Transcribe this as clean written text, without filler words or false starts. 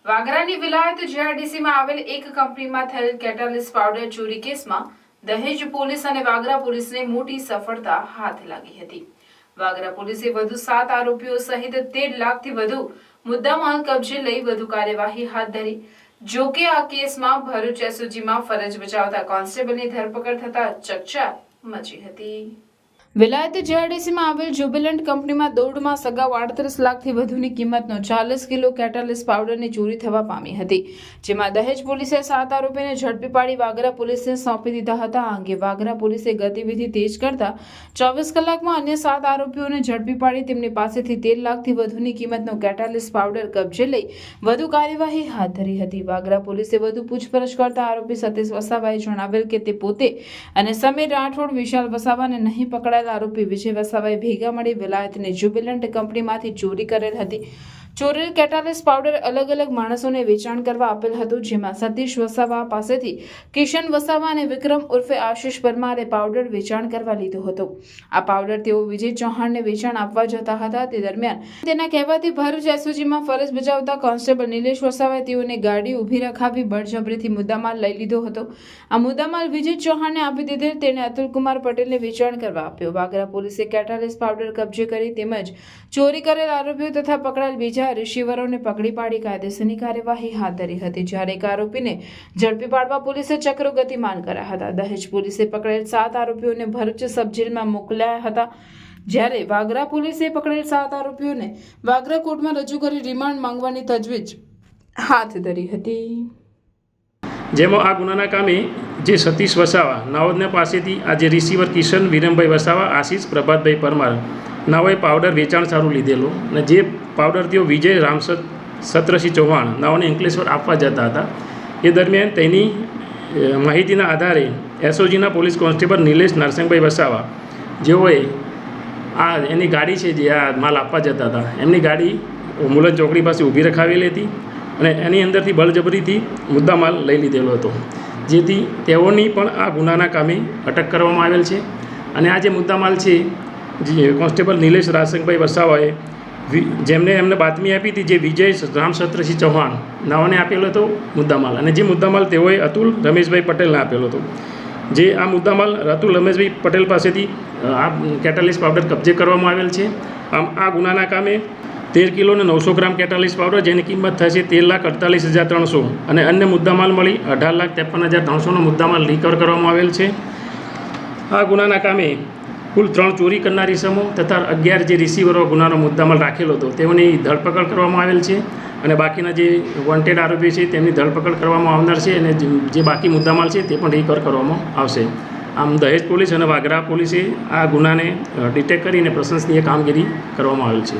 વાગરાની વિલાયત જીઆઈડીસીમાં આવેલ એક કંપનીમાં થયેલ કેટાલિસ્ટ પાવડર ચોરી કેસમાં દહેજ પોલીસ અને વાગરા પોલીસને મોટી સફળતા હાથ લાગી હતી। વાગરા પોલીસે વધુ 7 આરોપીઓ સહિત 13 લાખથી વધુ મુદ્દામાલ કબજે લઈ વધુ કાર્યવાહી હાથ ધરી। જો કે આ કેસમાં ભરૂચ એસઓજીમાં ફરજ બજાવતા કોન્સ્ટેબલની ધરપકડ થતા ચકચાર મચી હતી। વિલાયત જીઆઈડીસીમાં આવેલ જ્યુબિલન્ટ કંપનીમાં દોડમાં સગાઉ 38 લાખથી વધુની કિંમતનો 40 કિલો કેટાલિસ્ટ પાવડરની ચોરી થવા પામી હતી, જેમાં દહેજ પોલીસે 7 આરોપીને ઝડપી પાડી વાગરા પોલીસને સોંપી દીધા હતા। આ અંગે વાગરા પોલીસે ગતિવિધિ તેજ કરતા 24 કલાકમાં અન્ય 7 આરોપીઓને ઝડપી પાડી તેમની પાસેથી 13 લાખથી વધુની કિંમતનો કેટાલિસ્ટ પાવડર કબજે લઈ વધુ કાર્યવાહી હાથ ધરી હતી। વાગરા પોલીસે વધુ પૂછપરછ કરતા આરોપી સતીશ વસાવાએ જણાવેલ કે તે પોતે અને સમીર રાઠોડ વિશાલ વસાવાને નહીં પકડાય આરોપી વિજય વસાવાએ ભેગા મળી વિલાયતની જ્યુબિલન્ટ કંપનીમાંથી ચોરી કરેલ હતી। ચોરેલ કેટાલિસ્ટ પાવડર અલગ અલગ માણસોને વેચાણ કરવા આપેલ હતું, જેમાં સતીશ વસાવા પાસેથી કિશન વસાવા અને વિક્રમ ઉર્ફે આશીષ પરમારે પાવડર વેચાણ કરવા લીધો હતો। આ પાવડર તેઓ વિજય ચૌહાણને વેચાણ આપવા જતા હતા। તે દરમિયાન તેના કહેવાથી ભરૂચ એસઓજીમાં ફરજ બજાવતા કોન્સ્ટેબલ નિલેશ વસાવાએ તેઓને ગાડી ઊભી રખાવી બળજબરીથી મુદ્દામાલ લઈ લીધો હતો। આ મુદ્દામાલ વિજય ચૌહાણને આપી દીધેલ, તેને અતુલકુમાર પટેલને વેચાણ કરવા આપ્યો। વાગરા પોલીસે કેટાલિસ્ટ પાવડર કબજે કરી તેમજ ચોરી કરેલ આરોપીઓ તથા પકડાયેલ બીજા રિસીવરોને પકડી પાડી કાયદેસરની કાર્યવાહી હાથ ધરી હતી। જ્યારે એક આરોપીને ઝડપી પાડવા પોલીસે ચક્રો ગતિમાન કર્યા હતા। દહેજ પોલીસે પકડેલ 7 આરોપીઓને ભરૂચ સબ જેલમાં મોકલ્યા હતા, જ્યારે વાગરા પોલીસે પકડેલ 7 આરોપીઓને વાગરા કોર્ટમાં રજૂ કરી રિમાન્ડ માંગવાની તજવીજ હાથ ધરી હતી। જેમાં આ ગુનાના કામે જે સતીશ વસાવા નાઓદના પાસેથી આ જે રિસીવર કિશન વિરમભાઈ વસાવા, આશીષ પ્રભાતભાઈ પરમાર નાઓએ પાવડર વેચાણ સારું લીધેલો અને જે પાવડર તેઓ વિજય સત્રસિંહ ચૌહાણ નાઓને અંકલેશ્વર આપવા જતા હતા। એ દરમિયાન તેની માહિતીના આધારે એસઓજીના પોલીસ કોન્સ્ટેબલ નિલેશ નરસિંહભાઈ વસાવા, જેઓએ આ એની ગાડી છે જે આ માલ આપવા જતા હતા, એમની ગાડી મુલન ચોકડી પાસે ઊભી રખાવેલી હતી અને એની અંદરથી બળજબરીથી મુદ્દામાલ લઈ લીધેલો હતો, જેથી તેઓની પણ આ ગુનાના કામે અટક કરવામાં આવેલ છે। અને આ જે મુદ્દામાલ છે જે કોન્સ્ટેબલ નિલેશ રાસંગભાઈ વસાવાએ જેમને એમને બાતમી આપી હતી, જે વિજય સત્રસિંહ ચૌહાણ નાઓને આપેલો હતો મુદ્દામાલ, અને જે મુદ્દામાલ તેઓએ અતુલ રમેશભાઈ પટેલને આપેલો હતો। જે આ મુદ્દામાલ અતુલ રમેશભાઈ પટેલ પાસેથી આ કેટાલિસ્ટ પાવડર કબજે કરવામાં આવેલ છે। આમ આ ગુનાના કામે 13 કિલો અને 900 ગ્રામ કેટાલિસ્ટ પાવડર, જેની કિંમત થશે 13,48,300 અને અન્ય મુદ્દામાલ મળી 18,53,300નો મુદ્દામાલ રિકવર કરવામાં આવેલ છે। આ ગુનાના કામે કુલ 3 ચોરી કરનાર ઇસમો તથા 11 જે રિસીવરો ગુનાનો મુદ્દામાલ રાખેલો હતો તેઓની ધરપકડ કરવામાં આવેલ છે અને બાકીના જે વોન્ટેડ આરોપી છે તેમની ધરપકડ કરવામાં આવનાર છે અને જે બાકી મુદ્દામાલ છે તે પણ રિકવર કરવામાં આવશે। આમ દહેજ પોલીસ અને વાગરા પોલીસે આ ગુનાને ડિટેક્ટ કરીને પ્રશંસનીય કામગીરી કરવામાં આવેલ છે।